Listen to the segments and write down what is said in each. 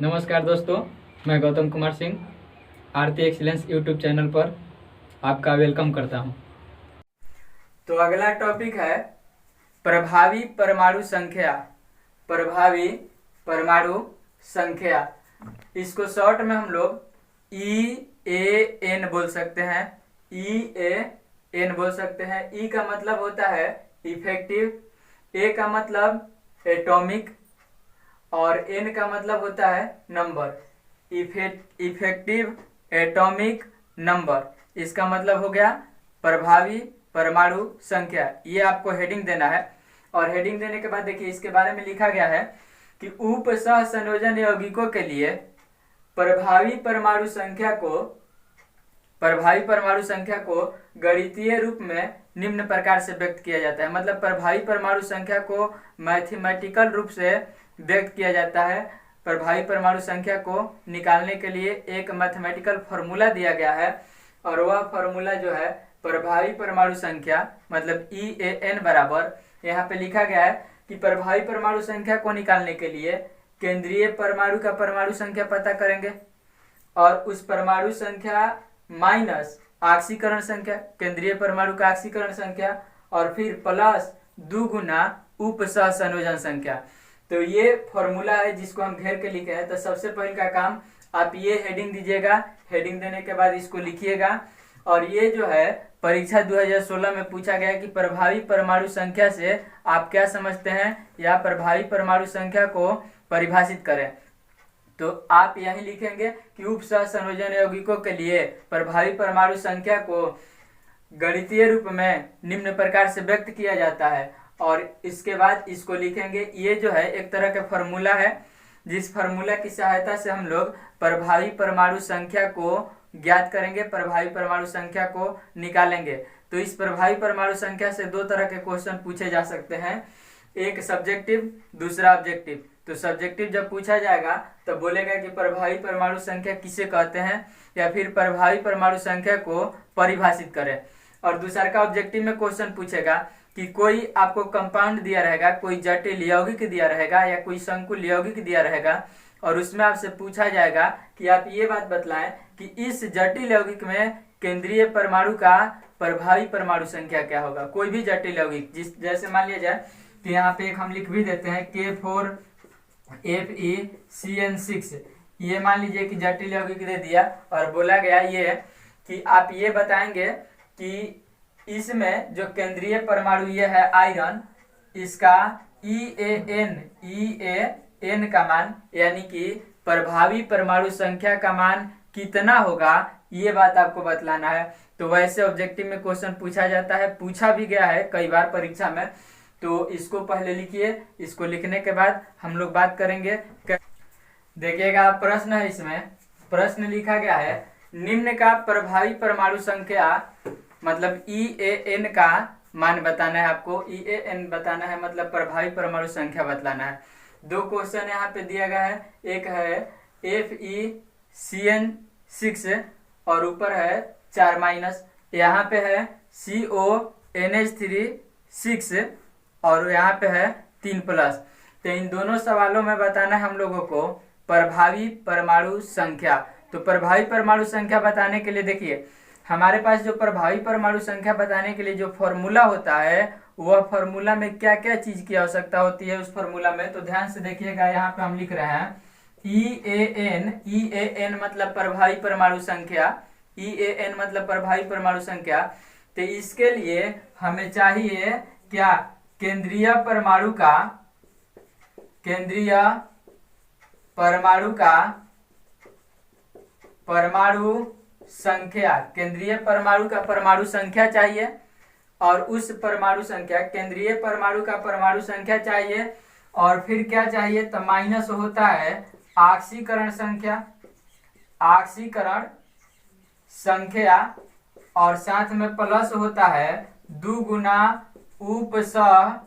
नमस्कार दोस्तों, मैं गौतम कुमार सिंह आरती एक्सीलेंस यूट्यूब चैनल पर आपका वेलकम करता हूं। तो अगला टॉपिक है प्रभावी परमाणु संख्या। प्रभावी परमाणु संख्या, इसको शॉर्ट में हम लोग EAN बोल सकते हैं। EAN बोल सकते हैं। E का मतलब होता है इफेक्टिव, A का मतलब एटॉमिक और N का मतलब होता है नंबर। इफेक्टिव एटॉमिक नंबर, इसका मतलब हो गया प्रभावी परमाणु संख्या। ये आपको हेडिंग देना है और हेडिंग देने के बाद देखिए इसके बारे में लिखा गया है कि उप सह संयोजन यौगिकों के लिए प्रभावी परमाणु संख्या को गणितीय रूप में निम्न प्रकार से व्यक्त किया जाता है। मतलब प्रभावी परमाणु संख्या को मैथमेटिकल रूप से व्यक्त किया जाता है। प्रभावी परमाणु संख्या को निकालने के लिए एक मैथमेटिकल फॉर्मूला दिया गया है और वह फॉर्मूला जो है प्रभावी परमाणु संख्या मतलब EAN बराबर, यहाँ पे लिखा गया है कि प्रभावी परमाणु संख्या को निकालने के लिए केंद्रीय परमाणु का परमाणु संख्या पता करेंगे और उस परमाणु संख्या माइनस ऑक्सीकरण संख्या, केंद्रीय परमाणु का ऑक्सीकरण संख्या और फिर प्लस 2 गुना उप सह संयोजन संख्या। तो ये फॉर्मूला है जिसको हम घेर के लिखे हैं। तो सबसे पहले का काम आप ये हेडिंग दीजिएगा, हेडिंग देने के बाद इसको लिखिएगा। और ये जो है परीक्षा 2016 में पूछा गया कि प्रभावी परमाणु संख्या से आप क्या समझते हैं या प्रभावी परमाणु संख्या को परिभाषित करें। तो आप यही लिखेंगे कि उप सह संयोजन यौगिकों के लिए प्रभावी परमाणु संख्या को गणितीय रूप में निम्न प्रकार से व्यक्त किया जाता है। और इसके बाद इसको लिखेंगे। ये जो है एक तरह का फॉर्मूला है जिस फॉर्मूला की सहायता से हम लोग प्रभावी परमाणु संख्या को ज्ञात करेंगे, प्रभावी परमाणु संख्या को निकालेंगे। तो इस प्रभावी परमाणु संख्या से दो तरह के क्वेश्चन पूछे जा सकते हैं, एक सब्जेक्टिव, दूसरा ऑब्जेक्टिव। तो सब्जेक्टिव जब पूछा जाएगा तो बोलेगा कि प्रभावी परमाणु संख्या किसे कहते हैं या फिर प्रभावी परमाणु संख्या को परिभाषित करें। और दूसरा का ऑब्जेक्टिव में क्वेश्चन पूछेगा कि कोई आपको कंपाउंड दिया रहेगा, कोई जटिल यौगिक दिया रहेगा या कोई संकुल यौगिक दिया रहेगा और उसमें आपसे पूछा जाएगा कि आप ये बात बतलाएं कि इस जटिल यौगिक में केंद्रीय परमाणु का प्रभावी परमाणु संख्या क्या होगा। कोई भी जटिल यौगिक जैसे मान लिया जाए कि यहाँ पे एक हम लिख भी देते हैं K4FeCN6, ये मान लीजिए कि जटिल यौगिक दे दिया और बोला गया ये कि आप ये बताएंगे कि इसमें जो केंद्रीय परमाणु ये है आयरन, इसका EAN का मान यानी कि प्रभावी परमाणु संख्या का मान कितना होगा, ये बात आपको बतलाना है। तो वैसे ऑब्जेक्टिव में क्वेश्चन पूछा जाता है, पूछा भी गया है कई बार परीक्षा में। तो इसको पहले लिखिए, इसको लिखने के बाद हम लोग बात करेंगे। देखिएगा प्रश्न है, इसमें प्रश्न लिखा गया है निम्न का प्रभावी परमाणु संख्या मतलब EAN का मान बताना है आपको। EAN बताना है मतलब प्रभावी परमाणु संख्या बतलाना है। दो क्वेश्चन यहाँ पे दिया गया है, एक है FeCN6 और ऊपर है 4 माइनस, यहाँ पे है CONH3 और यहाँ पे है 3 प्लस। तो इन दोनों सवालों में बताना है हम लोगों को प्रभावी परमाणु संख्या। तो प्रभावी परमाणु संख्या बताने के लिए देखिए हमारे पास जो प्रभावी परमाणु संख्या बताने के लिए जो फॉर्मूला होता है वह फॉर्मूला में क्या क्या चीज की आवश्यकता होती है उस फॉर्मूला में। तो ध्यान से देखिएगा, यहाँ पे हम लिख रहे हैं EAN मतलब प्रभावी परमाणु संख्या, EAN मतलब प्रभावी परमाणु संख्या। तो इसके लिए हमें चाहिए क्या, केंद्रीय परमाणु परमाणु संख्या, केंद्रीय परमाणु का परमाणु संख्या चाहिए और उस परमाणु संख्या, केंद्रीय परमाणु का परमाणु संख्या चाहिए और फिर क्या चाहिए तो माइनस होता है ऑक्सीकरण संख्या और साथ में प्लस होता है 2 गुना उप सह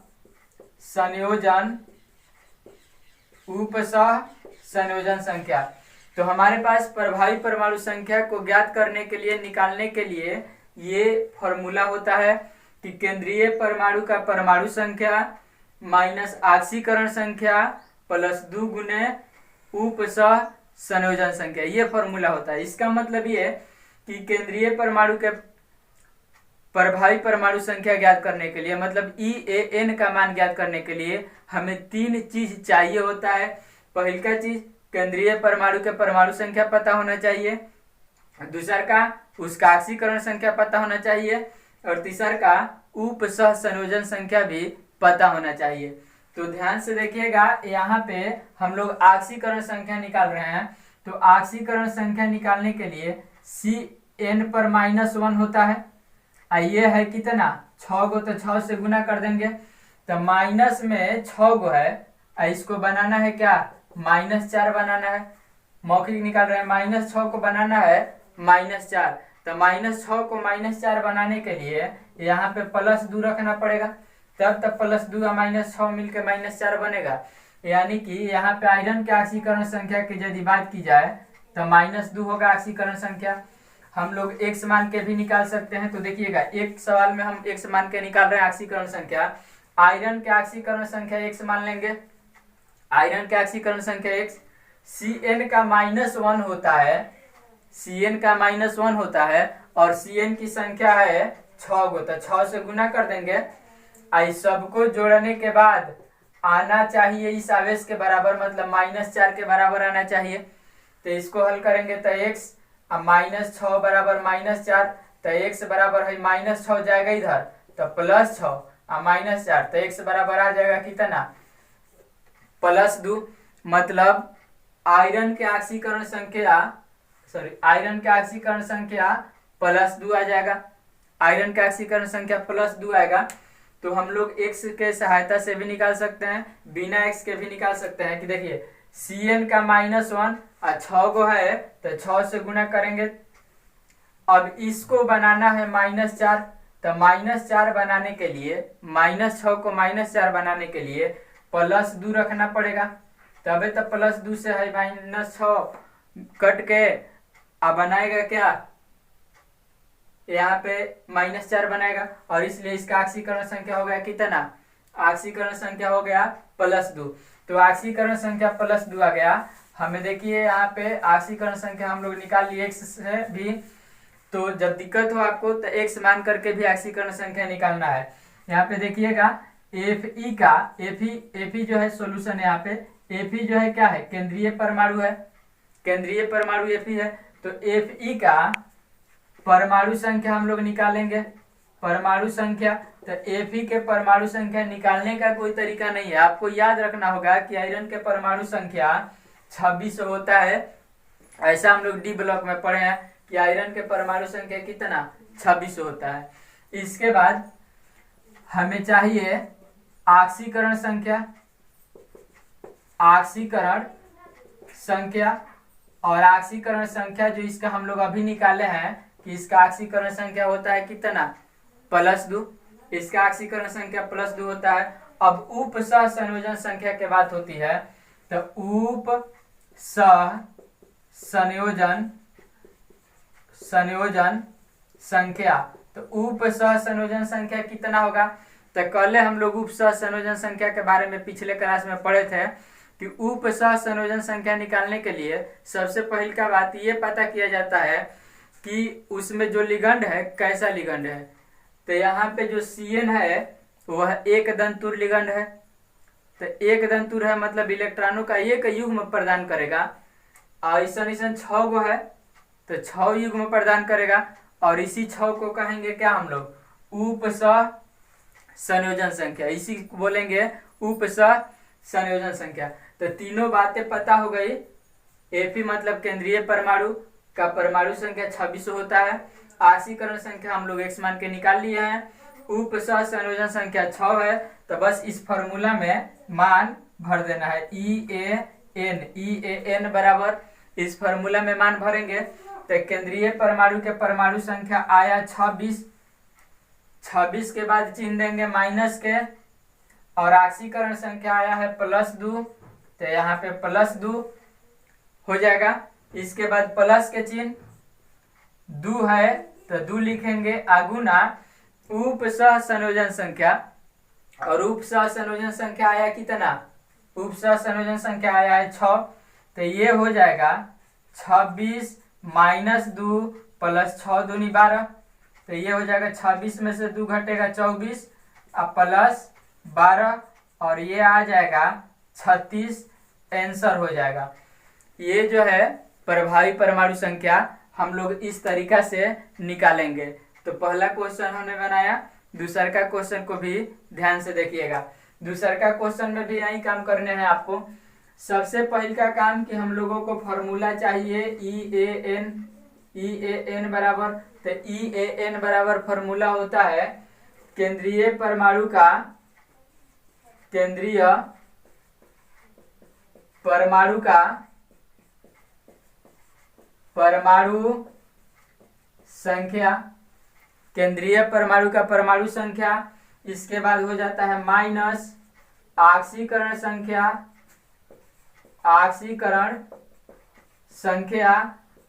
संयोजन संख्या। तो हमारे पास प्रभावी परमाणु संख्या को ज्ञात करने के लिए, निकालने के लिए ये फॉर्मूला होता है कि केंद्रीय परमाणु का परमाणु संख्या माइनस ऑक्सीकरण संख्या प्लस 2 गुने उप सह संयोजन संख्या, ये फॉर्मूला होता है। इसका मतलब ये कि केंद्रीय परमाणु के प्रभावी परमाणु संख्या ज्ञात करने के लिए, मतलब EAN का मान ज्ञात करने के लिए हमें 3 चीज चाहिए होता है। पहली का चीज केंद्रीय परमाणु के परमाणु संख्या पता होना चाहिए, दूसरा का उसका ऑक्सीकरण संख्या पता होना चाहिए, और तीसरा का उप सह संयोजन संख्या भी पता होना चाहिए। तो ध्यान से देखिएगा, यहाँ पे हम लोग ऑक्सीकरण संख्या निकाल रहे हैं। तो ऑक्सीकरण संख्या निकालने के लिए CN पर -1 होता है, ये है कितना 6 गो, तो 6 से गुना कर देंगे तो माइनस में 6 गो है, इसको बनाना है क्या -4 बनाना है। मौखिक निकाल रहे हैं, -6 को बनाना है -4, तो -6 को -4 बनाने के लिए यहाँ पे +2 रखना पड़ेगा, तब तक +2 और -6 मिलकर -4 बनेगा। यानी कि यहाँ पे आयरन के ऑक्सीकरण संख्या की यदि बात की जाए तो -2 होगा ऑक्सीकरण संख्या। हम लोग x मान के भी निकाल सकते हैं। तो देखिएगा, एक सवाल में हम x मान के निकाल रहे हैं ऑक्सीकरण संख्या। आयरन के ऑक्सीकरण संख्या x मान लेंगे, आयरन के ऑक्सीकरण संख्या x, Cn का -1 होता है, Cn का -1 होता है, और Cn की संख्या है 6 गो, तो 6 से गुना कर देंगे। इस सबको जोड़ने के बाद आना चाहिए इस आवेश के बराबर, मतलब -4 के बराबर आना चाहिए। तो इसको हल करेंगे तो x -6 बराबर -4, तो x बराबर है -6 जाएगा इधर, तो +6 और -4, तो x बराबर आ जाएगा कितना +2। मतलब आयरन के ऑक्सीकरण संख्या +2 आ जाएगा, आयरन का ऑक्सीकरण संख्या +2 आएगा। तो हम लोग x के सहायता से भी निकाल सकते हैं, बिना x के भी निकाल सकते हैं। कि देखिए Cn का -1 और 6 गो है, तो 6 से गुना करेंगे। अब इसको बनाना है -4, तो -4 बनाने के लिए, -6 को -4 बनाने के लिए +2 रखना पड़ेगा, तबे तो +2 से है -6 कट के अब बनाएगा क्या, यहाँ पे -4 बनाएगा, और इसलिए इसका ऑक्सीकरण संख्या हो गया कितना, ऑक्सीकरण संख्या हो गया +2। तो ऑक्सीकरण संख्या +2 आ गया। हमें देखिए यहाँ पे ऑक्सीकरण संख्या हम लोग निकाल लिए x से भी। तो जब दिक्कत हो आपको तो x मान करके भी ऑक्सीकरण संख्या निकालना है। यहाँ पे देखिएगा Fe का, Fe जो है सोल्यूशन है, यहाँ पे Fe जो है क्या है, केंद्रीय परमाणु है, केंद्रीय परमाणु Fe है। तो Fe का परमाणु संख्या हम लोग निकालेंगे, परमाणु संख्या। तो Fe के परमाणु संख्या निकालने का कोई तरीका नहीं है, आपको याद रखना होगा कि आयरन के परमाणु संख्या 26 होता है। ऐसा हम लोग डी ब्लॉक में पढ़े हैं कि आयरन के परमाणु संख्या कितना 26 होता है। इसके बाद हमें चाहिए ऑक्सीकरण संख्या, ऑक्सीकरण संख्या, और ऑक्सीकरण संख्या जो इसका हम लोग अभी निकाले हैं कि इसका ऑक्सीकरण संख्या होता है कितना +2, इसका ऑक्सीकरण संख्या +2 होता है। अब उप सह संयोजन संख्या की बात होती है, तो उप सह संयोजन संख्या, तो उप सह संयोजन संख्या कितना होगा। तो कल हम लोग उप सह संयोजन संख्या के बारे में पिछले क्लास में पढ़े थे कि उप सह संयोजन संख्या निकालने के लिए सबसे पहले का बात ये पता किया जाता है कि उसमें जो लिगंड है कैसा लिगंड है। तो यहाँ पे जो Cn है वह एक दंतुर लिगंड है, तो एक दंतुर है मतलब इलेक्ट्रॉनों का एक युग्म प्रदान करेगा, और ऐसा 6 गो है तो 6 युग्म प्रदान करेगा, और इसी 6 को कहेंगे क्या हम लोग उप सह संयोजन संख्या, इसी को बोलेंगे उप सह संयोजन संख्या। तो तीनों बातें पता हो गई। Fe मतलब केंद्रीय परमाणु का परमाणु संख्या 26 होता है, ऑक्सीकरण संख्या हम लोग x मान के निकाल लिए हैं, उप सह संयोजन संख्या 6 है। तो बस इस फॉर्मूला में मान भर देना है, EAN बराबर, इस फॉर्मूला में मान भरेंगे तो केंद्रीय परमाणु के परमाणु संख्या आया 26, 26 के बाद चिन्ह देंगे माइनस के, और ऑक्सीकरण संख्या आया है +2, तो यहाँ पे +2 हो जाएगा। इसके बाद प्लस के चिन्ह 2 है तो 2 लिखेंगे, आगुना उप सह संयोजन संख्या, और उप सह संयोजन संख्या आया कितना, उप सह संयोजन संख्या आया है 6, तो ये हो जाएगा 26 माइनस 2 प्लस 6 दूनी 12। तो ये हो जाएगा 26 में से 2 घटेगा 24 अब प्लस 12 और ये आ जाएगा 36 आंसर हो जाएगा। ये जो है प्रभावी परमाणु संख्या हम लोग इस तरीका से निकालेंगे। तो पहला क्वेश्चन हमने बनाया, दूसरा का क्वेश्चन को भी ध्यान से देखिएगा। दूसरा का क्वेश्चन में भी यही काम करने हैं आपको। सबसे पहले का काम कि हम लोगों को फॉर्मूला चाहिए ई ए एन बराबर। तो ई ए एन बराबर फॉर्मूला होता है केंद्रीय परमाणु परमाणु संख्या, केंद्रीय परमाणु का परमाणु संख्या, इसके बाद हो जाता है माइनस ऑक्सीकरण संख्या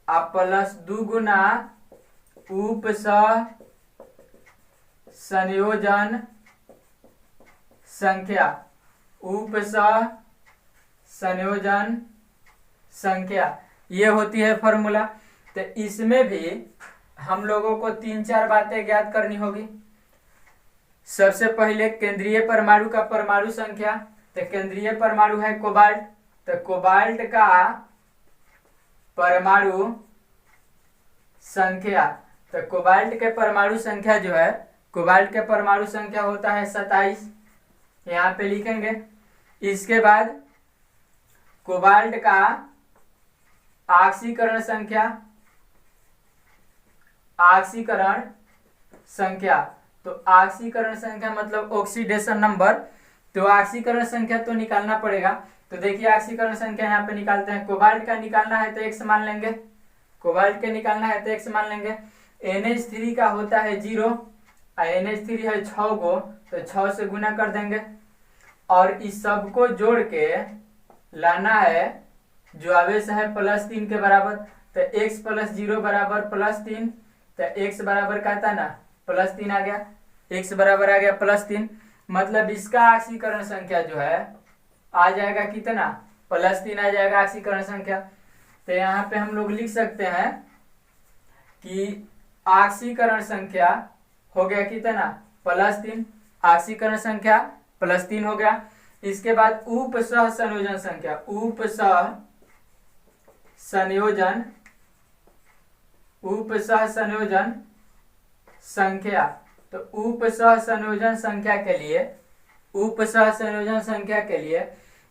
अब प्लस 2 गुना उपसह संयोजन संख्या, ये होती है फॉर्मूला। तो इसमें भी हम लोगों को 3-4 बातें ज्ञात करनी होगी। सबसे पहले केंद्रीय परमाणु का परमाणु संख्या। तो केंद्रीय परमाणु है कोबाल्ट, तो कोबाल्ट का परमाणु संख्या, तो कोबाल्ट के परमाणु संख्या जो है, कोबाल्ट के परमाणु संख्या होता है 27, यहाँ पे लिखेंगे। इसके बाद कोबाल्ट का ऑक्सीकरण संख्या, तो ऑक्सीकरण संख्या मतलब ऑक्सीडेशन नंबर। तो ऑक्सीकरण संख्या तो निकालना पड़ेगा। तो देखिए ऑक्सीकरण संख्या यहाँ पे निकालते हैं। कोबाल्ट का निकालना है तो x मान लेंगे, कोबाल्ट के निकालना है तो x मान लेंगे। NH3 का होता है 0 और NH3 है 6 गो, तो 6 से गुना कर देंगे और इस सब को जोड़ के लाना है जो आवेश है +3 के बराबर। तो x + 0 बराबर +3, तो x बराबर का था ना +3 आ गया, x बराबर आ गया +3। मतलब इसका ऑक्सीकरण संख्या जो है आ जाएगा कितना, +3 आ जाएगा ऑक्सीकरण संख्या। तो यहाँ पे हम लोग लिख सकते हैं कि ऑक्सीकरण संख्या हो गया कितना, +3, ऑक्सीकरण संख्या +3 हो गया। इसके बाद उपसह संयोजन संख्या, तो उपसह संयोजन संख्या के लिए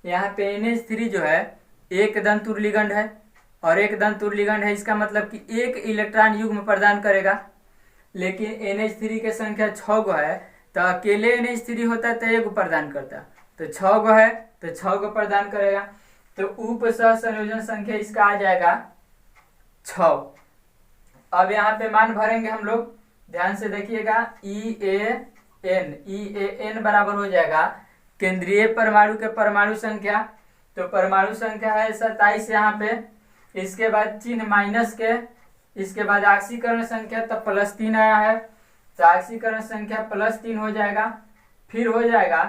यहाँ पे NH3 जो है एक दंतुर लिगंड है और एक दंतुर लिगंड है, इसका मतलब कि एक इलेक्ट्रॉन युग्म प्रदान करेगा। लेकिन NH3 के संख्या 6 गो है, तो अकेले NH3 होता है तो 1 प्रदान करता, तो 6 गो है तो 6 गो प्रदान करेगा। तो उपसह संयोजन संख्या इसका आ जाएगा 6। अब यहाँ पे मान भरेंगे हम लोग, ध्यान से देखिएगा। ई ए एन बराबर हो जाएगा केंद्रीय परमाणु के परमाणु संख्या, तो परमाणु संख्या है 27 यहाँ पे। इसके बाद चिन्ह माइनस के, इसके बाद ऑक्सीकरण संख्या तो +3 आया है, तो ऑक्सीकरण संख्या +3 हो जाएगा। फिर हो जाएगा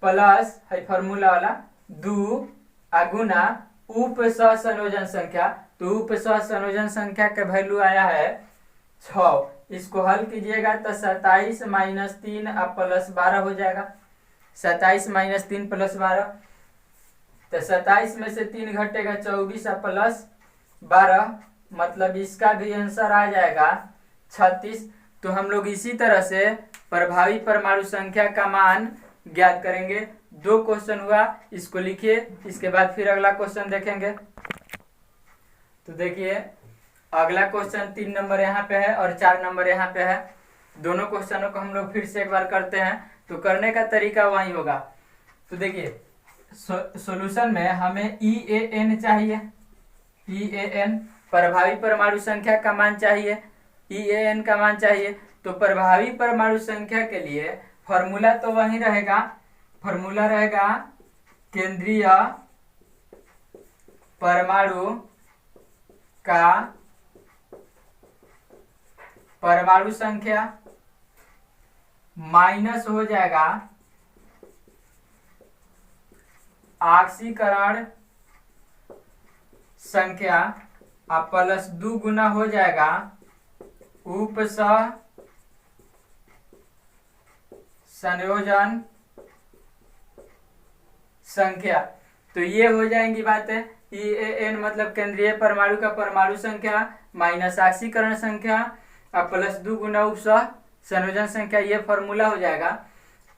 प्लस है फॉर्मूला वाला 2 गुना उपसह संयोजन संख्या, तो उपसह संयोजन संख्या का वैल्यू आया है 6। इसको हल कीजिएगा तो 27 - 3 अब +12 हो जाएगा। 27 - 3 +12, तो 27 में से 3 घटेगा 24 अब +12, मतलब इसका भी आंसर आ जाएगा 36। तो हम लोग इसी तरह से प्रभावी परमाणु संख्या का मान ज्ञात करेंगे। 2 क्वेश्चन हुआ, इसको लिखिए, इसके बाद फिर अगला क्वेश्चन देखेंगे। तो देखिए अगला क्वेश्चन 3 नंबर यहाँ पे है और 4 नंबर यहाँ पे है। दोनों क्वेश्चनों को हम लोग फिर से एक बार करते हैं, तो करने का तरीका वही होगा। तो देखिए सॉल्यूशन में हमें EAN चाहिए, EAN प्रभावी परमाणु संख्या का मान चाहिए, EAN का मान चाहिए। तो प्रभावी परमाणु संख्या के लिए फॉर्मूला तो वही रहेगा, फॉर्मूला रहेगा केंद्रीय परमाणु का परमाणु संख्या माइनस हो जाएगा ऑक्सीकरण संख्या अब प्लस 2 गुना हो जाएगा उपसह संयोजन संख्या। तो ये हो जाएंगी बातें EAN मतलब केंद्रीय परमाणु का परमाणु संख्या माइनस आक्सीकरण संख्या और प्लस 2 गुना उपसह संयोजन संख्या, ये फॉर्मूला हो जाएगा।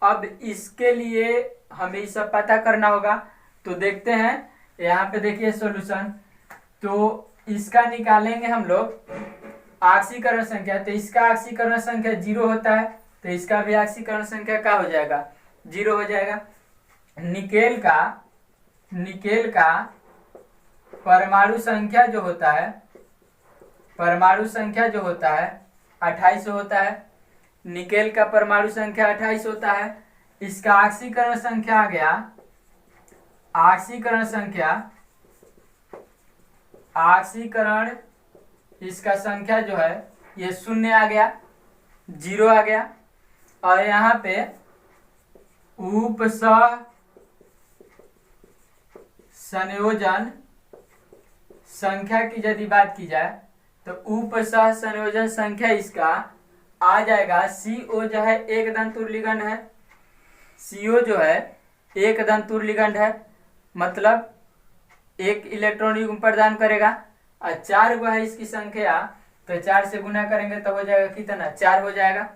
अब इसके लिए हमें सब पता करना होगा। तो देखते हैं यहाँ पे देखिए सॉल्यूशन। तो इसका निकालेंगे हम लोग आक्सीकरण संख्या। तो इसका आक्सीकरण संख्या 0 होता है, तो इसका भी आक्सीकरण संख्या क्या हो जाएगा 0 हो जाएगा। निकेल का परमाणु संख्या जो होता है 28 होता है। निकेल का परमाणु संख्या 28 होता है। इसका आक्सीकरण संख्या आ गया, आक्सीकरण इसका संख्या जो है ये 0 आ गया, 0 आ गया। और यहाँ पे उपसह संयोजन संख्या की यदि बात की जाए तो उपसह संयोजन संख्या इसका आ जाएगा CO जो है एक दंतुर लिगंड है, CO जो है एक दंतुर लिगंड है, मतलब एक इलेक्ट्रॉन युग्म प्रदान करेगा। और 4 गो है इसकी संख्या, तो 4 से गुना करेंगे तो हो जाएगा कितना 4 हो जाएगा।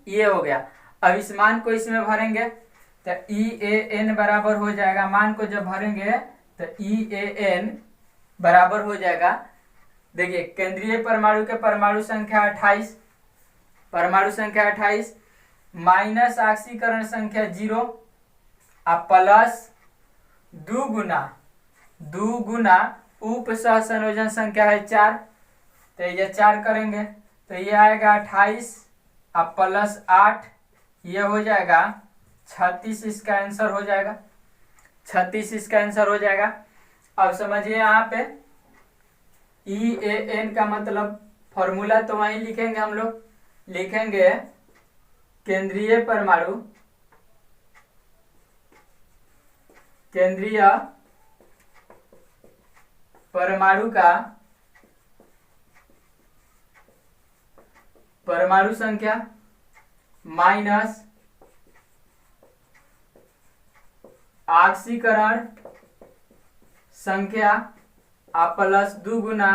ये हो गया। अब इस मान को इसमें भरेंगे तो EAN बराबर हो जाएगा। मान को जब भरेंगे तो EAN बराबर हो जाएगा, देखिए केंद्रीय परमाणु के परमाणु संख्या 28 माइनस आक्सीकरण संख्या 0 और प्लस 2 गुना उपसह संयोजन संख्या है 4। तो ये 4 करेंगे तो ये आएगा 28 और प्लस 8, ये हो जाएगा 36। इसका आंसर हो जाएगा 36, इसका आंसर हो जाएगा। अब समझिए यहाँ पे EAN का मतलब फॉर्मूला तो वहीं लिखेंगे, हम लोग लिखेंगे केंद्रीय परमाणु का परमाणु संख्या माइनस आक्सीकरण संख्या प्लस 2 गुना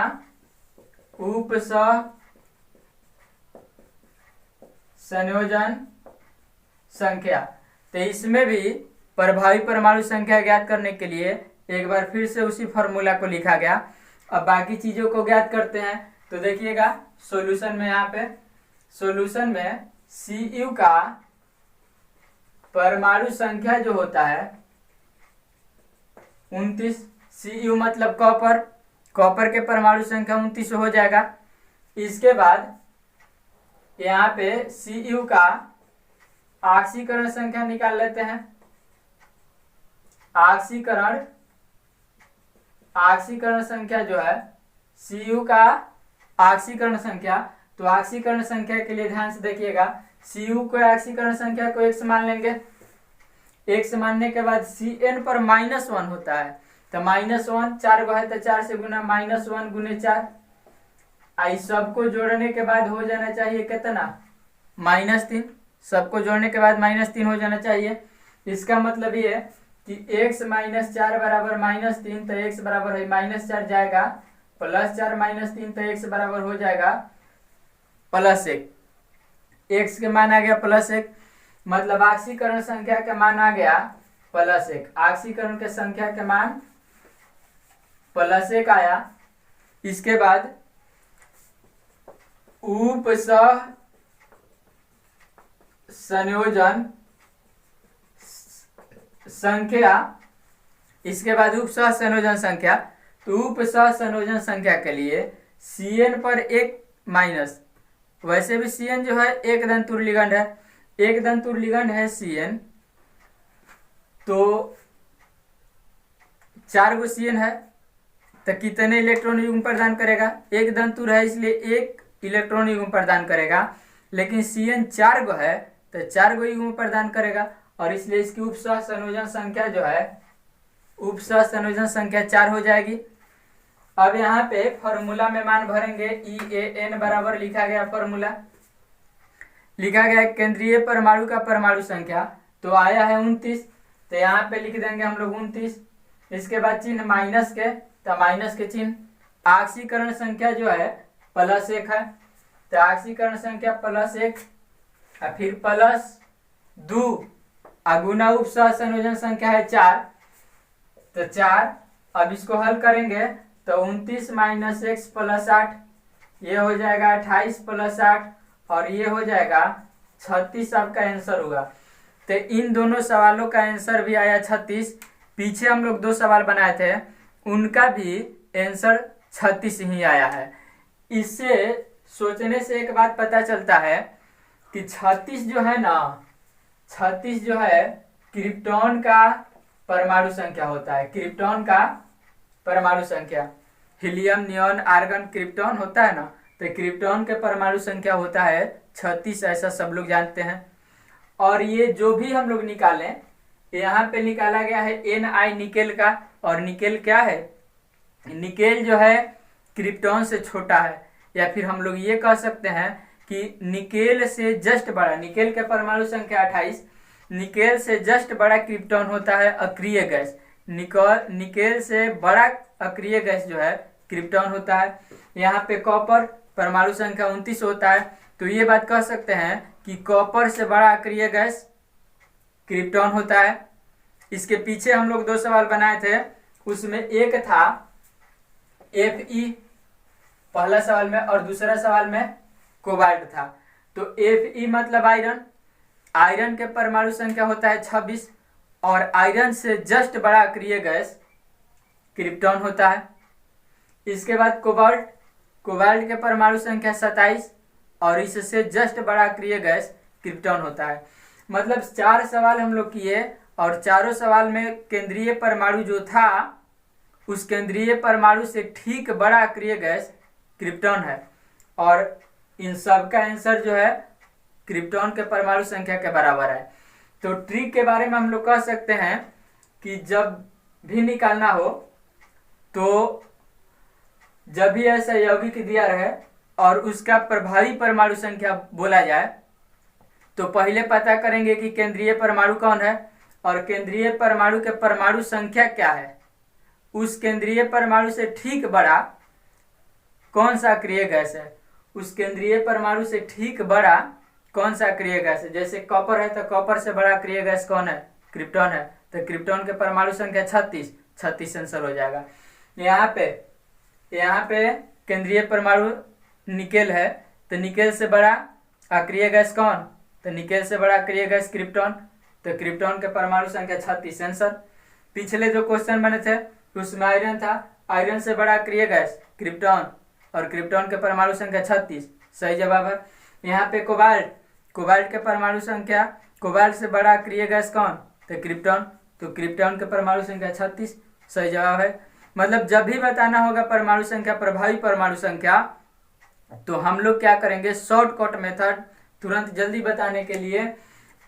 उपसह संयोजन संख्या। तो इसमें भी प्रभावी परमाणु संख्या ज्ञात करने के लिए एक बार फिर से उसी फॉर्मूला को लिखा गया। अब बाकी चीजों को ज्ञात करते हैं। तो देखिएगा सॉल्यूशन में, यहाँ पे सॉल्यूशन में Cu का परमाणु संख्या जो होता है 29, Cu मतलब कॉपर के परमाणु संख्या 29 हो जाएगा। इसके बाद यहाँ पे Cu का आक्सीकरण संख्या निकाल लेते हैं। आक्सीकरण संख्या जो है Cu का आक्सीकरण संख्या, तो आक्सीकरण संख्या के लिए ध्यान से देखिएगा। Cu को आक्सीकरण संख्या को 1 मान लेंगे। 1 मानने के बाद Cn पर -1 होता है, तो -1 4 गो है तो 4 से गुना -1 गुने 4। आई सबको जोड़ने के बाद हो जाना चाहिए कितना -3। सबको जोड़ने के बाद -3 हो जाना चाहिए। इसका मतलब ये है कि x - 4 बराबर -3, तो x बराबर है -4 जाएगा +4 -3, तो x बराबर हो जाएगा +1। x के मान आ गया +1, मतलब आक्सीकरण संख्या का मान आ गया +1। आक्सीकरण के संख्या के मान +1 आया। इसके बाद उपसह संयोजन संख्या, इसके बाद उपसह संयोजन संख्या। तो उपसह संयोजन संख्या के लिए Cn पर 1 माइनस, वैसे भी Cn जो है एक दंतुर लिगंड है, एक दंतुर लिगंड है Cn, तो 4 गो Cn है तो कितने इलेक्ट्रॉन युग्म प्रदान करेगा? एक दंतुर है इसलिए 1 इलेक्ट्रॉन युग्म प्रदान करेगा, लेकिन Cn 4 गो है तो 4 गो युग्म प्रदान करेगा, और इसलिए इसकी उपसह संयोजन संख्या जो है, उपसह संयोजन संख्या 4 हो जाएगी। अब यहाँ पे फॉर्मूला में मान भरेंगे। EAN बराबर लिखा गया, फॉर्मूला लिखा गया केंद्रीय परमाणु का परमाणु संख्या, तो आया है 29, तो यहाँ पे लिख देंगे हम लोग 29। इसके बाद चिन्ह माइनस के, तो माइनस के चिन्ह। ऑक्सीकरण संख्या जो है +1 है, तो ऑक्सीकरण संख्या +1 और फिर +2 अगुना उप सहसंयोजन संख्या है 4, तो 4। अब इसको हल करेंगे तो 29 - x + 8, ये हो जाएगा 28 + 8 और ये हो जाएगा 36। आपका आंसर होगा। तो इन दोनों सवालों का आंसर भी आया 36। पीछे हम लोग 2 सवाल बनाए थे, उनका भी आंसर 36 ही आया है। इससे सोचने से एक बात पता चलता है कि 36 जो है ना, 36 जो है क्रिप्टॉन का परमाणु संख्या होता है। क्रिप्टॉन का परमाणु संख्या, हीलियम, नियॉन, आर्गन, क्रिप्टॉन होता है ना, तो क्रिप्टॉन के परमाणु संख्या होता है 36, ऐसा सब लोग जानते हैं। और ये जो भी हम लोग निकालें, यहाँ पे निकाला गया है Ni निकेल का, और निकेल क्या है, निकेल जो है क्रिप्टॉन से छोटा है, या फिर हम लोग ये कह सकते हैं कि निकेल से जस्ट बड़ा, निकेल के परमाणु संख्या 28, निकेल से जस्ट बड़ा क्रिप्टॉन होता है अक्रिय गैस। निकेल से बड़ा अक्रिय गैस जो है क्रिप्टॉन होता है। यहाँ पे कॉपर परमाणु संख्या 29 होता है, तो ये बात कह सकते हैं कि कॉपर से बड़ा अक्रिय गैस क्रिप्टॉन होता है। इसके पीछे हम लोग 2 सवाल बनाए थे, उसमें एक था Fe पहला सवाल में, और दूसरा सवाल में कोबाल्ट था। तो Fe मतलब आयरन, आयरन के परमाणु संख्या होता है 26, और आयरन से जस्ट बड़ा अक्रिय गैस क्रिप्टॉन होता है। इसके बाद कोबाल्ट, कोबाल्ट के परमाणु संख्या 27, और इससे जस्ट बड़ा अक्रिय गैस क्रिप्टॉन होता है। मतलब 4 सवाल हम लोग किए, और चारों सवाल में केंद्रीय परमाणु जो था, उस केंद्रीय परमाणु से ठीक बड़ा अक्रिय गैस क्रिप्टॉन है, और इन सब का आंसर जो है क्रिप्टॉन के परमाणु संख्या के बराबर है। तो ट्रिक के बारे में हम लोग कह सकते हैं कि जब भी निकालना हो, तो जब भी ऐसा यौगिक दिया रहे और उसका प्रभावी परमाणु संख्या बोला जाए, तो पहले पता करेंगे कि केंद्रीय परमाणु कौन है और केंद्रीय परमाणु के परमाणु संख्या क्या है। उस केंद्रीय परमाणु से ठीक बड़ा कौन सा अक्रिय गैस है, उस केंद्रीय परमाणु से ठीक बड़ा कौन सा अक्रिय गैस है। जैसे कॉपर है, तो कॉपर से बड़ा अक्रिय गैस कौन है, क्रिप्टॉन है, तो क्रिप्टॉन के परमाणु संख्या 36 आंसर हो जाएगा। यहाँ पे केंद्रीय परमाणु निकेल है, तो निकेल से बड़ा अक्रिय गैस कौन, तो निकेल से बड़ा अक्रिय गैस क्रिप्टॉन, तो क्रिप्टॉन के परमाणु संख्या 36 आंसर। पिछले जो क्वेश्चन बने थे उसमें आयरन था, आयरन से बड़ा अक्रिय गैस क्रिप्टॉन, और क्रिप्टॉन के परमाणु संख्या 36 सही जवाब है। यहाँ पे कोबाल्ट, कोबाल्ट के परमाणु संख्या, कोबाल्ट से बड़ा अक्रिय गैस कौन, तो क्रिप्टॉन, तो क्रिप्टॉन के परमाणु संख्या 36 सही जवाब है। मतलब जब भी बताना होगा परमाणु संख्या, प्रभावी परमाणु संख्या, तो हम लोग क्या करेंगे, शॉर्टकट मेथड, तुरंत जल्दी बताने के लिए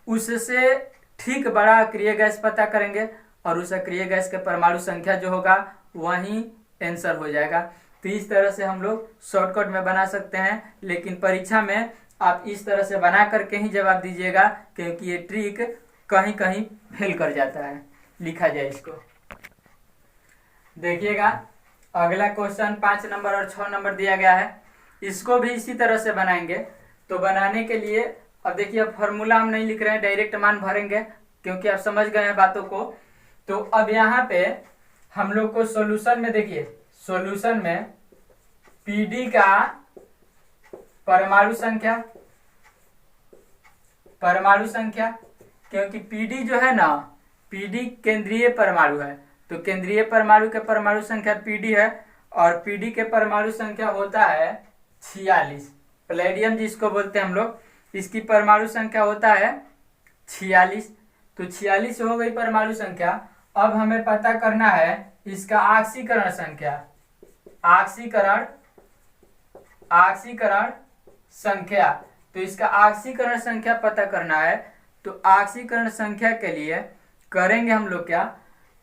उससे ठीक बड़ा अक्रिय गैस पता करेंगे, और उस अक्रिय गैस के परमाणु संख्या जो होगा वही आंसर हो जाएगा। तो इस तरह से हम लोग शॉर्टकट में बना सकते हैं, लेकिन परीक्षा में आप इस तरह से बना करके ही जवाब दीजिएगा, क्योंकि ये ट्रिक कहीं कहीं फेल कर जाता है। लिखा जाए इसको, देखिएगा अगला क्वेश्चन 5 नंबर और 6 नंबर दिया गया है, इसको भी इसी तरह से बनाएंगे। तो बनाने के लिए अब देखिए, फॉर्मूला हम नहीं लिख रहे हैं, डायरेक्ट मान भरेंगे, क्योंकि आप समझ गए हैं बातों को। तो अब यहाँ पे हम लोग को सॉल्यूशन में देखिए, सॉल्यूशन में पीडी का परमाणु संख्या, परमाणु संख्या, क्योंकि पीडी जो है ना, पीडी केंद्रीय परमाणु है, तो केंद्रीय परमाणु के परमाणु संख्या पीडी है, और पीडी के परमाणु संख्या होता है 46। प्लेडियम जिसको बोलते हैं हम लोग, इसकी परमाणु संख्या होता है 46। तो 46 हो गई परमाणु संख्या। अब हमें पता करना है इसका ऑक्सीकरण संख्या, ऑक्सीकरण संख्या। तो इसका ऑक्सीकरण संख्या पता करना है, तो ऑक्सीकरण संख्या के लिए करेंगे हम लोग क्या,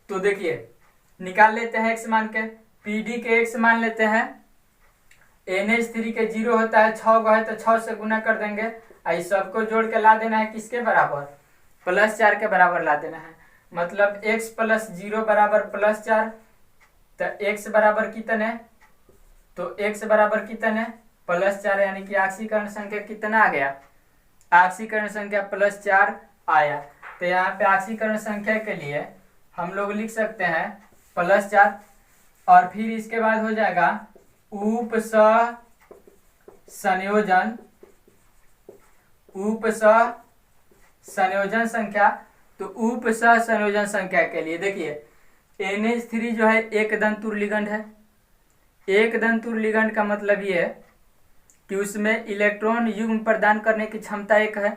तो देखिए निकाल लेते हैं x मान के। पीडी के x मान लेते हैं, NH3 के 0 होता है, 6 गो है तो 6 से गुना कर देंगे। इस सबको जोड़ के ला देना है किसके बराबर, +4 के बराबर ला देना है। मतलब x + 0 बराबर +4, तो x बराबर कितने, तो x बराबर कितने +4, यानी कि आक्सीकरण संख्या कितना आ गया, आक्सीकरण संख्या +4 आया। तो यहाँ पे आक्सीकरण संख्या के लिए हम लोग लिख सकते हैं +4, और फिर इसके बाद हो जाएगा उपसह संयोजन, उपसह संयोजन संख्या। तो उपसह संयोजन संख्या के लिए देखिए NH3 जो है एक दंतुर लिगंड है। एक दंतुर लिगंड का मतलब ये है कि उसमें इलेक्ट्रॉन युग्म प्रदान करने की क्षमता 1 है,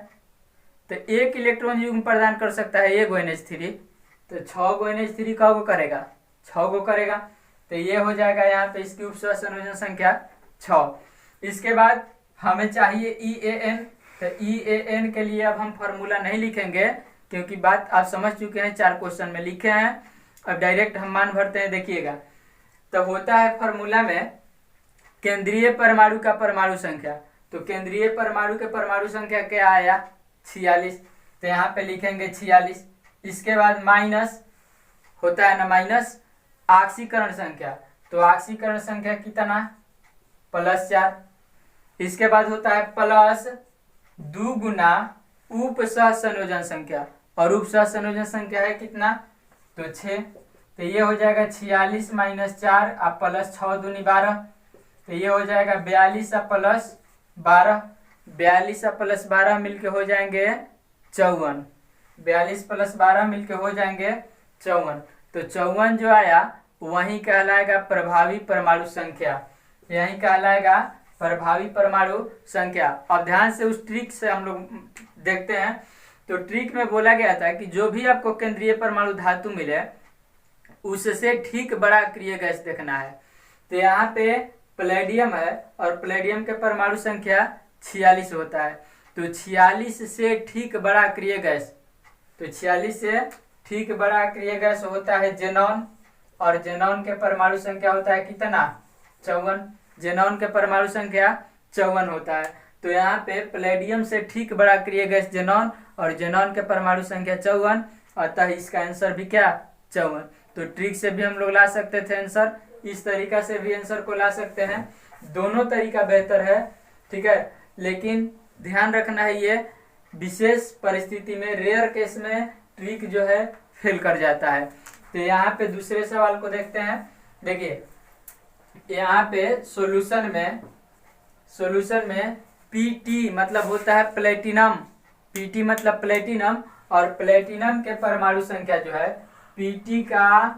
तो 1 इलेक्ट्रॉन युग्म प्रदान कर सकता है एगो NH3, तो 6 गो NH3 का वो करेगा, 6 गो करेगा। तो ये हो जाएगा यहाँ पे इसकी उपसह संयोजन संख्या 6। इसके बाद हमें चाहिए EAN, तो EAN के लिए अब हम फार्मूला नहीं लिखेंगे क्योंकि बात आप समझ चुके हैं, 4 क्वेश्चन में लिखे हैं। अब डायरेक्ट हम मान भरते हैं, देखिएगा। तो होता है फार्मूला में केंद्रीय परमाणु का परमाणु संख्या, तो केंद्रीय परमाणु के परमाणु संख्या क्या आया 46, तो यहाँ पे लिखेंगे 46। इसके बाद माइनस होता है ना माइनस आक्सीकरण संख्या, तो आक्सीकरण संख्या कितना +4। इसके बाद होता है +2 गुना उपसह संयोजन संख्या, और उपसह संयोजन संख्या है कितना, तो 6। तो ये हो जाएगा 46 - 4 और +6 दूनी 12, तो ये हो जाएगा 42 और +12, 42 और +12 मिलके हो जाएंगे 54, 42 + 12 मिलके हो जाएंगे 54। तो 54 जो आया वही कहलाएगा प्रभावी परमाणु संख्या, यही कहलाएगा प्रभावी परमाणु संख्या। अब ध्यान से उस ट्रिक से हम लोग देखते हैं। तो ट्रिक में बोला गया था कि जो भी आपको केंद्रीय परमाणु धातु मिले उससे ठीक बड़ा अक्रिय गैस देखना है। तो यहाँ पे प्लेडियम है और प्लेडियम के परमाणु संख्या 46 होता है, तो 46 से ठीक बड़ा अक्रिय गैस, तो 46 से ठीक बड़ा अक्रिय गैस होता है जेनॉन, और जेनॉन के परमाणु संख्या होता है कितना 54, जेनॉन के परमाणु संख्या 54 होता है। तो यहाँ पे प्लेडियम से ठीक बड़ा अक्रिय गैस जेनॉन, और जेनॉन के परमाणु संख्या 54, अतः इसका आंसर भी क्या 54। तो ट्रिक से भी हम लोग ला सकते थे आंसर, इस तरीका से भी आंसर को ला सकते हैं, दोनों तरीका बेहतर है, ठीक है। लेकिन ध्यान रखना है ये विशेष परिस्थिति में, रेयर केस में ट्रिक जो है फेल कर जाता है। तो यहाँ पे दूसरे सवाल को देखते हैं। देखिए यहाँ पे सॉल्यूशन में Pt मतलब होता है प्लेटिनम, Pt मतलब प्लेटिनम, और प्लेटिनम के परमाणु संख्या जो है Pt का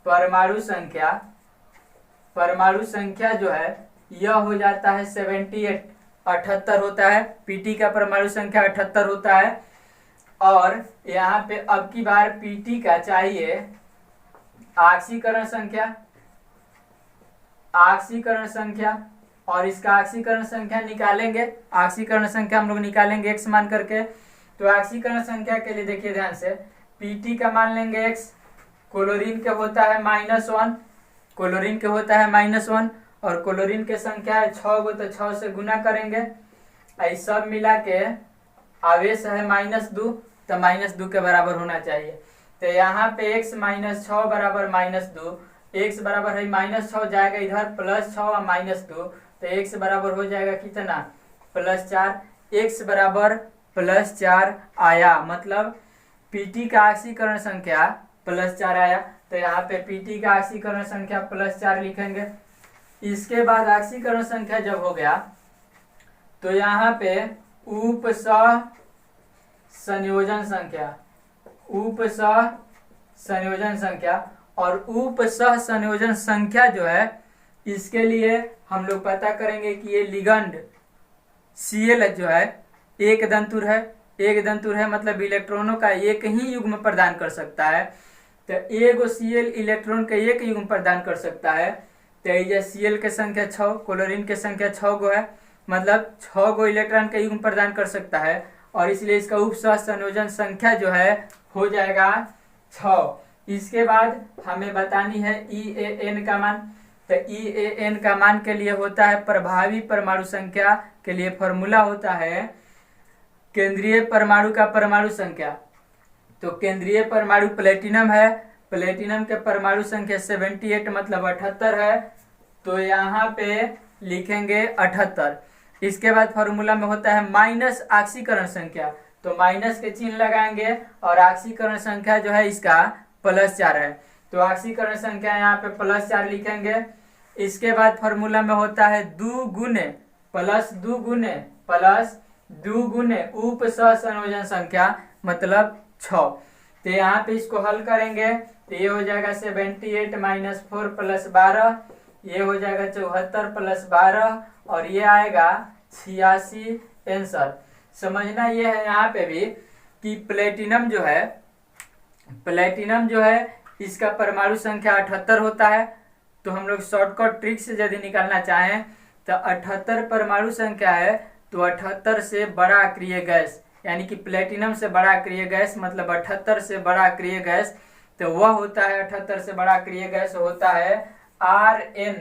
परमाणु संख्या जो है यह हो जाता है 78, 78 होता है। Pt का परमाणु संख्या 78 होता है। और यहाँ पे अब की बार Pt का चाहिए आक्सीकरण संख्या, और इसका आक्सीकरण संख्या निकालेंगे, आक्सीकरण संख्या हम लोग निकालेंगे x मान करके। तो आक्सीकरण संख्या के लिए देखिए ध्यान से, Pt का मान लेंगे x, क्लोरीन के होता है -1, क्लोरीन के होता है -1, और क्लोरीन के संख्या है 6 गो, तो 6 से गुना करेंगे, ये सब मिला के आवेश है -2, तो -2 के बराबर होना चाहिए। तो यहाँ पे x - 6 बराबर -2, x बराबर है -6 जाएगा इधर +6 और -2, तो x बराबर हो जाएगा कितना +4, x बराबर +4 आया, मतलब Pt का आक्सीकरण संख्या +4 आया। तो यहाँ पे Pt का आक्सीकरण संख्या +4 लिखेंगे। इसके बाद आक्सीकरण संख्या जब हो गया तो यहाँ पे उपसह संयोजन संख्या, और उपसह संयोजन संख्या जो है इसके लिए हम लोग पता करेंगे कि ये लिगंड Cl जो है एक दंतुर है, मतलब इलेक्ट्रॉनों का एक ही युग्म प्रदान कर सकता है। तो एगो Cl इलेक्ट्रॉन का एक युग्म प्रदान कर सकता है। तो ये Cl के संख्या 6, क्लोरीन के संख्या 6 गो है, मतलब 6 गो इलेक्ट्रॉन का युग्म प्रदान कर सकता है, और इसलिए इसका उपसह संयोजन संख्या जो है हो जाएगा 6। इसके बाद हमें बतानी है EAN का मान। तो EAN का मान के लिए होता है प्रभावी परमाणु संख्या के लिए फॉर्मूला होता है केंद्रीय परमाणु का परमाणु संख्या। तो केंद्रीय परमाणु प्लेटिनम है, प्लेटिनम के परमाणु संख्या 78 मतलब 78 है, तो यहाँ पे लिखेंगे 78। इसके बाद फॉर्मूला में होता है माइनस ऑक्सीकरण संख्या, तो माइनस के चिन्ह लगाएंगे और ऑक्सीकरण संख्या जो है इसका +4 है, तो ऑक्सीकरण संख्या यहाँ पे +4 लिखेंगे। इसके बाद फॉर्मूला में होता है प्लस दो गुने उप सहसंयोजन संख्या मतलब 6। तो यहाँ पे इसको हल करेंगे तो ये हो जाएगा 78 - 4 + 12, ये हो जाएगा 74 + 12 और ये आएगा 86 आंसर। समझना ये है यहाँ पे भी कि प्लेटिनम जो है इसका परमाणु संख्या 78 होता है। तो हम लोग शॉर्टकट ट्रिक से यदि निकालना चाहें तो 78 परमाणु संख्या है, तो 78 से बड़ा अक्रिय गैस यानी कि प्लेटिनम से बड़ा अक्रिय गैस मतलब 78 से बड़ा अक्रिय गैस, तो वह होता है 78 से बड़ा अक्रिय गैस होता है Rn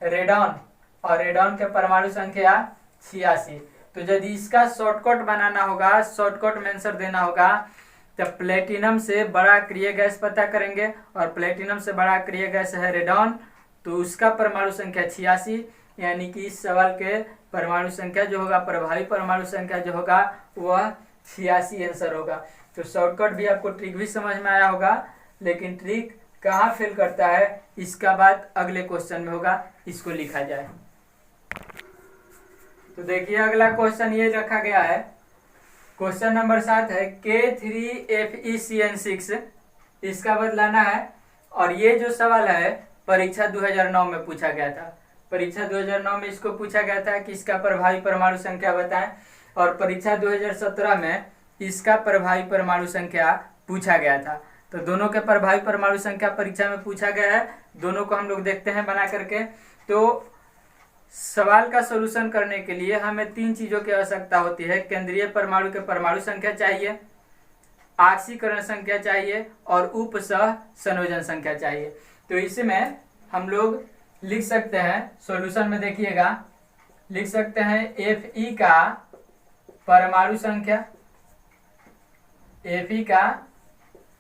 रेडॉन, और रेडॉन के परमाणु संख्या 86। तो यदि इसका शॉर्टकट बनाना होगा, शॉर्टकट में आंसर देना होगा, तो प्लेटिनम से बड़ा अक्रिय गैस पता करेंगे और प्लेटिनम से बड़ा अक्रिय गैस है रेडॉन, तो उसका परमाणु संख्या 86, यानी कि इस सवाल के परमाणु संख्या जो होगा, प्रभावी परमाणु संख्या जो होगा वह 86 आंसर होगा। तो शॉर्टकट भी आपको ट्रिक भी समझ में आया होगा, लेकिन ट्रिक कहाँ फेल करता है इसका बात अगले क्वेश्चन में होगा, इसको लिखा जाए। तो देखिए अगला क्वेश्चन ये रखा गया है, क्वेश्चन नंबर 7 है K3FeCN6, इसका बदलाना है। और ये जो सवाल है परीक्षा 2009 में पूछा गया था, परीक्षा 2009 में इसको पूछा गया था कि इसका प्रभावी परमाणु संख्या बताएं, और परीक्षा 2017 में इसका प्रभावी परमाणु संख्या पूछा गया था। तो दोनों के प्रभावी परमाणु संख्या परीक्षा में पूछा गया है, दोनों को हम लोग देखते हैं बना करके। तो सवाल का सॉल्यूशन करने के लिए हमें 3 चीजों की आवश्यकता होती है, केंद्रीय परमाणु के परमाणु संख्या चाहिए, ऑक्सीकरण संख्या चाहिए और उप सह संयोजन संख्या चाहिए। तो इसमें हम लोग लिख सकते हैं, सॉल्यूशन में देखिएगा, लिख सकते हैं Fe का परमाणु संख्या, Fe का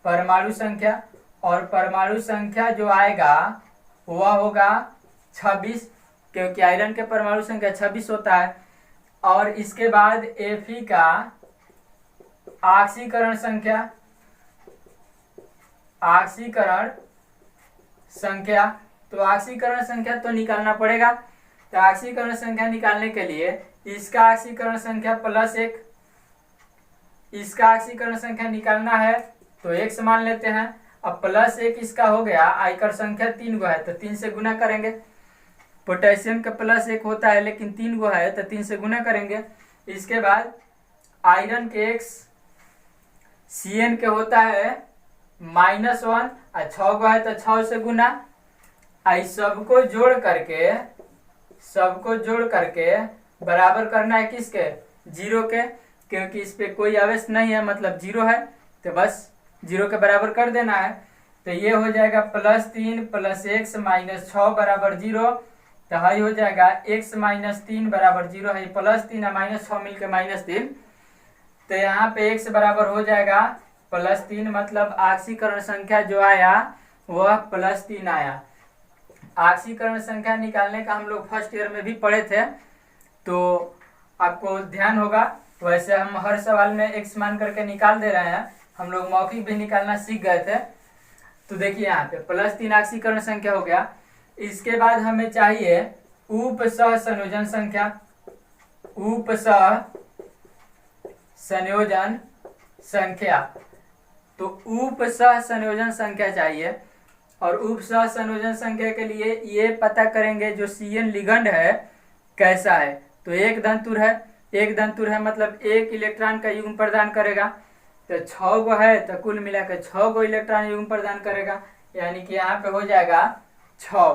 परमाणु संख्या, और परमाणु संख्या जो आएगा वह होगा 26, क्योंकि आयरन के परमाणु संख्या 26 होता है। और इसके बाद Fe का ऑक्सीकरण संख्या, ऑक्सीकरण संख्या, तो ऑक्सीकरण संख्या तो निकालना पड़ेगा। तो ऑक्सीकरण संख्या निकालने के लिए इसका ऑक्सीकरण संख्या +1, इसका ऑक्सीकरण संख्या निकालना है तो x मान लेते हैं। अब +1 इसका हो गया, आयकर संख्या 3 गो है तो 3 से गुना करेंगे। पोटेशियम का +1 होता है लेकिन 3 गो है तो 3 से गुना करेंगे। इसके बाद आयरन के x Cn के होता है -1 और 6 गो है तो 6 से गुना। सबको जोड़ करके बराबर करना है किसके, 0 के, क्योंकि इस पे कोई आवेश नहीं है मतलब 0 है, तो बस 0 के बराबर कर देना है। तो ये हो जाएगा +3 + x - 6 = 0, तो हाई हो जाएगा x - 3 = 0 है, +3 और -6 मिलकर -3। तो यहाँ पे x बराबर हो जाएगा +3, मतलब ऑक्सीकरण संख्या जो आया वह +3 आया। ऑक्सीकरण संख्या निकालने का हम लोग फर्स्ट ईयर में भी पढ़े थे, तो आपको ध्यान होगा। वैसे हम हर सवाल में x मान करके निकाल दे रहे हैं, हम लोग मौखिक भी निकालना सीख गए थे। तो देखिए यहाँ पे +3 ऑक्सीकरण संख्या हो गया। इसके बाद हमें चाहिए उप सह संयोजन संख्या, उप सह संयोजन संख्या। तो उप सह संयोजन संख्या चाहिए, और उप सह संयोजन संख्या के लिए ये पता करेंगे जो Cn लिगंड है कैसा है। तो एक धनतुर है मतलब 1 इलेक्ट्रॉन का युग्म प्रदान करेगा, तो 6 गो है तो कुल मिलाकर 6 गो इलेक्ट्रॉन युग्म प्रदान करेगा, यानी कि यहाँ पे हो जाएगा 6।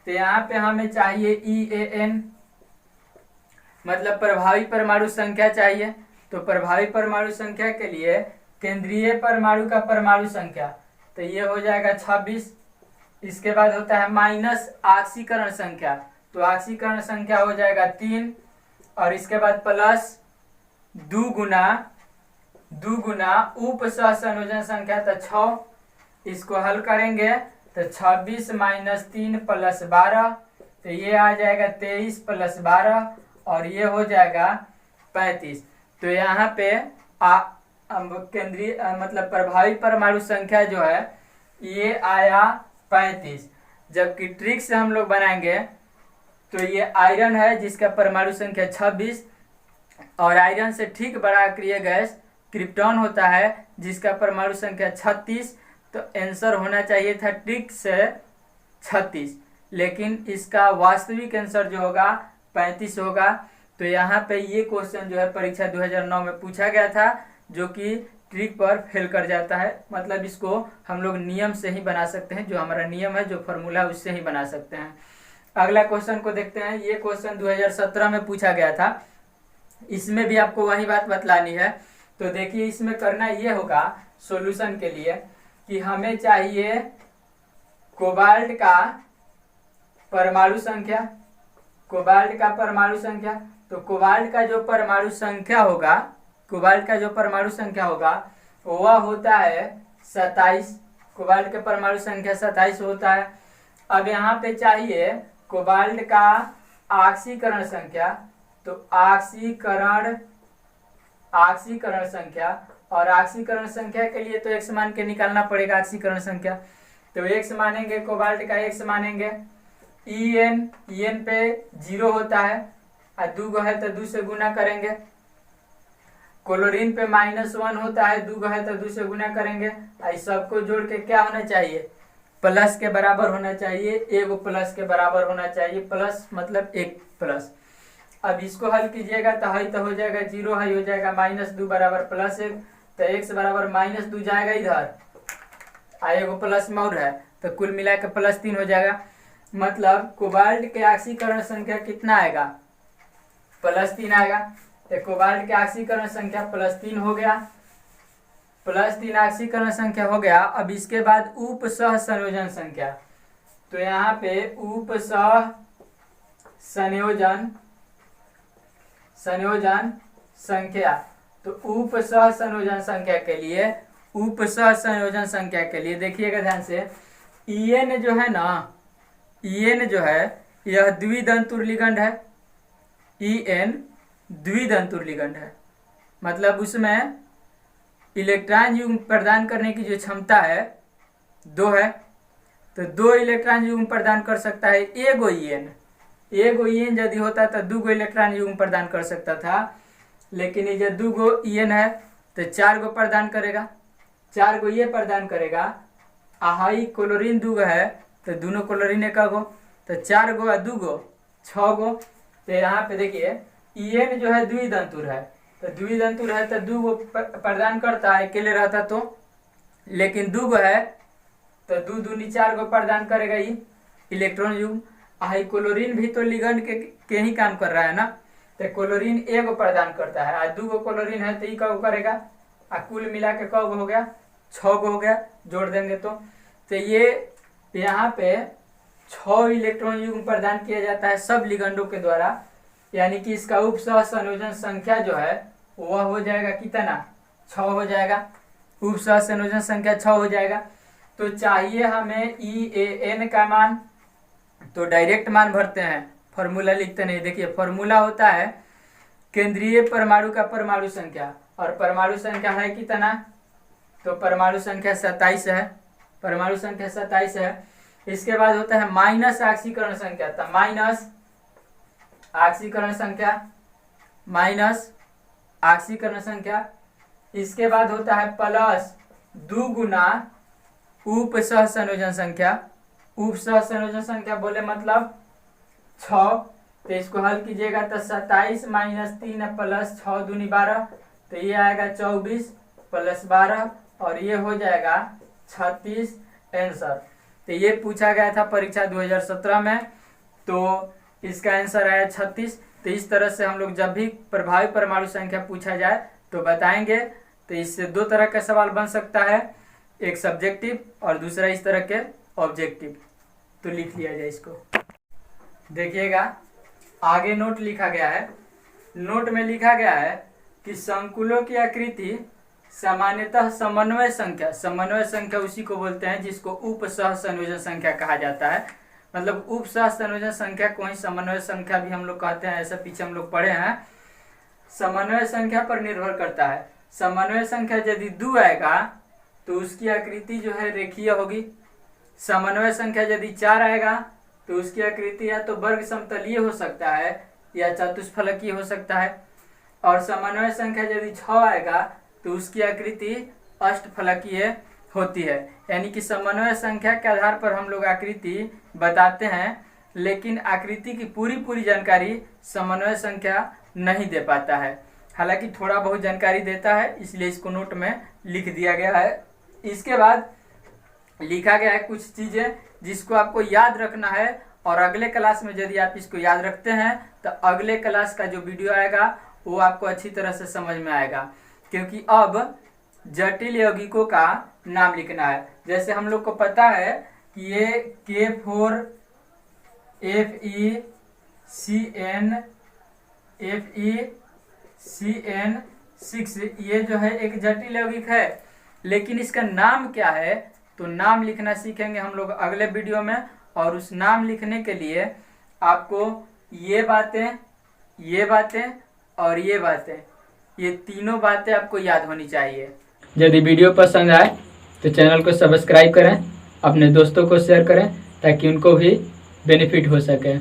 तो यहाँ पे हमें चाहिए EAN मतलब प्रभावी परमाणु संख्या चाहिए। तो प्रभावी परमाणु संख्या के लिए केंद्रीय परमाणु का परमाणु संख्या, तो ये हो जाएगा 26। इसके बाद होता है माइनस आक्सीकरण संख्या, तो आक्सीकरण संख्या हो जाएगा 3, और इसके बाद प्लस 2 गुना उप सहसंयोजन संख्या तो 6। इसको हल करेंगे तो 26 माइनस 3 प्लस 12, तो ये आ जाएगा 23 प्लस 12, और ये हो जाएगा 35। तो यहाँ पे केंद्रीय मतलब प्रभावी परमाणु संख्या जो है ये आया 35। जबकि ट्रिक से हम लोग बनाएंगे तो ये आयरन है जिसका परमाणु संख्या 26, और आयरन से ठीक बड़ा अक्रिय गैस क्रिप्टॉन होता है जिसका परमाणु संख्या 36। तो आंसर होना चाहिए था ट्रिक से 36, लेकिन इसका वास्तविक आंसर जो होगा 35 होगा। तो यहाँ पे ये क्वेश्चन जो है परीक्षा 2009 में पूछा गया था, जो कि ट्रिक पर फेल कर जाता है। मतलब इसको हम लोग नियम से ही बना सकते हैं, जो हमारा नियम है, जो फॉर्मूला है उससे ही बना सकते हैं। अगला क्वेश्चन को देखते हैं। ये क्वेश्चन 2017 में पूछा गया था, इसमें भी आपको वही बात बतलानी है। तो देखिए इसमें करना ये होगा सॉल्यूशन के लिए कि हमें चाहिए कोबाल्ट का परमाणु संख्या, कोबाल्ट का परमाणु संख्या। तो कोबाल्ट का जो परमाणु संख्या होगा, कोबाल्ट का जो परमाणु संख्या होगा वह होता है 27। कोबाल्ट का परमाणु संख्या 27 होता है। अब यहाँ पे चाहिए कोबाल्ट का ऑक्सीकरण संख्या। तो ऑक्सीकरण संख्या, और ऑक्सीकरण संख्या के लिए तो एक्स मान के निकालना पड़ेगा ऑक्सीकरण संख्या। तो एक्स मानेंगे, कोबाल्ट का एक्स मानेंगे। ईएन पे 0 होता है, और 2 है तो 2 से गुना करेंगे। क्लोरीन पे -1 होता है, 2 है तो 2 से गुना करेंगे। इस सबको जोड़ के क्या होना चाहिए, प्लस के बराबर होना चाहिए, एगो प्लस के बराबर होना चाहिए। प्लस मतलब एक प्लस। अब इसको हल कीजिएगा तो हो जाएगा 0, है हो जाएगा -2 बराबर +1। तो x बराबर -2 जाएगा इधर, एगो प्लस में और है, तो कुल मिला के +3 हो जाएगा। मतलब कोबाल्ट के ऑक्सीकरण संख्या कितना आएगा, +3 आएगा। तो कोबाल्ट के ऑक्सीकरण संख्या +3 हो गया, +3 ऑक्सीकरण संख्या हो गया। अब इसके बाद उप सह संयोजन संख्या। तो यहाँ पे उप सह संयोजन संख्या। तो उप सह संयोजन संख्या के लिए, उप सह संयोजन संख्या के लिए देखिएगा ध्यान से, ईएन जो है ना, ईएन जो है यह द्विदंतुर लिगंड है। ईएन द्विदंतुर लिगंड है, मतलब उसमें इलेक्ट्रॉन युग्म प्रदान करने की जो क्षमता है 2 है। तो 2 इलेक्ट्रॉन युग्म प्रदान कर सकता है एगो ईएन। एगो ईएन यदि होता तो 2 इलेक्ट्रॉन युग्म प्रदान कर सकता था, लेकिन ये 2 ईएन है तो 4 प्रदान करेगा, 4 ये प्रदान करेगा। हाई क्लोरीन 2 है तो दोनों क्लोरीन 1 गो, तो 4 और 2 6। तो यहाँ पे देखिए ईएन जो है द्विदंतुर है, तो द्विदंतुर है तो 2 प्रदान करता है, अकेले रहता तो, लेकिन 2 है तो 2 दूनी 4 प्रदान करेगा ये इलेक्ट्रॉन युग्म। हाई क्लोरीन भी तो लिगंड के ही काम कर रहा है ना, तो क्लोरीन 1 प्रदान करता है, 2 क्लोरीन है तो ये कब करेगा, कुल मिला के कब हो गया 6 हो गया, जोड़ देंगे तो ये यहाँ पे 6 इलेक्ट्रॉन युग्म प्रदान किया जाता है सब लिगंडों के द्वारा। यानी कि इसका उप सह संयोजन संख्या जो है वह हो जाएगा कितना, 6 हो जाएगा। उप सह संयोजन संख्या 6 हो जाएगा। तो चाहिए हमें EAN का मान, तो डायरेक्ट मान भरते हैं, फॉर्मूला लिखते नहीं। देखिए फॉर्मूला होता है केंद्रीय परमाणु का परमाणु संख्या, और परमाणु संख्या है कितना, तो परमाणु संख्या 27 है, परमाणु संख्या 27 है। इसके बाद होता है माइनस ऑक्सीकरण संख्या, तो माइनस ऑक्सीकरण संख्या, माइनस ऑक्सीकरण संख्या। इसके बाद होता है प्लस 2 गुना उप सह संयोजन संख्या। उप सह संयोजन संख्या बोले मतलब 6। तो इसको हल कीजिएगा तो 27 - 3 + 6 दूनी 12, तो ये आएगा 24 + 12, और ये हो जाएगा 36 आंसर। तो ये पूछा गया था परीक्षा 2017 में, तो इसका आंसर आया 36। तो इस तरह से हम लोग जब भी प्रभावी परमाणु संख्या पूछा जाए तो बताएंगे। तो इससे 2 तरह का सवाल बन सकता है, एक सब्जेक्टिव और दूसरा इस तरह के ऑब्जेक्टिव। तो लिख लिया जाए इसको। देखिएगा आगे नोट लिखा गया है। नोट में लिखा गया है कि संकुलों की आकृति सामान्यतः समन्वय संख्या उसी को बोलते हैं जिसको उप सह संयोजन संख्या कहा जाता है। मतलब उप सह संयोजन संख्या को ही समन्वय संख्या भी हम लोग कहते हैं, ऐसा पीछे हम लोग पढ़े हैं। समन्वय संख्या पर निर्भर करता है। समन्वय संख्या यदि 2 आएगा तो उसकी आकृति जो है रेखीय होगी। समन्वय संख्या यदि 4 आएगा तो उसकी आकृति या तो वर्ग समतलीय हो सकता है या चतुष्फलकीय हो सकता है। और समन्वय संख्या यदि 6 आएगा तो उसकी आकृति अष्टफलकीय होती है। यानी कि समन्वय संख्या के आधार पर हम लोग आकृति बताते हैं, लेकिन आकृति की पूरी जानकारी समन्वय संख्या नहीं दे पाता है। हालांकि थोड़ा बहुत जानकारी देता है, इसलिए इसको नोट में लिख दिया गया है। इसके बाद लिखा गया है कुछ चीजें जिसको आपको याद रखना है, और अगले क्लास में यदि आप इसको याद रखते हैं तो अगले क्लास का जो वीडियो आएगा वो आपको अच्छी तरह से समझ में आएगा। क्योंकि अब जटिल यौगिकों का नाम लिखना है। जैसे हम लोग को पता है कि ये K4 FeCN6 ये जो है एक जटिल यौगिक है, लेकिन इसका नाम क्या है तो नाम लिखना सीखेंगे हम लोग अगले वीडियो में। और उस नाम लिखने के लिए आपको ये बातें और ये बातें, ये तीनों बातें आपको याद होनी चाहिए। यदि वीडियो पसंद आए तो चैनल को सब्सक्राइब करें, अपने दोस्तों को शेयर करें ताकि उनको भी बेनिफिट हो सके।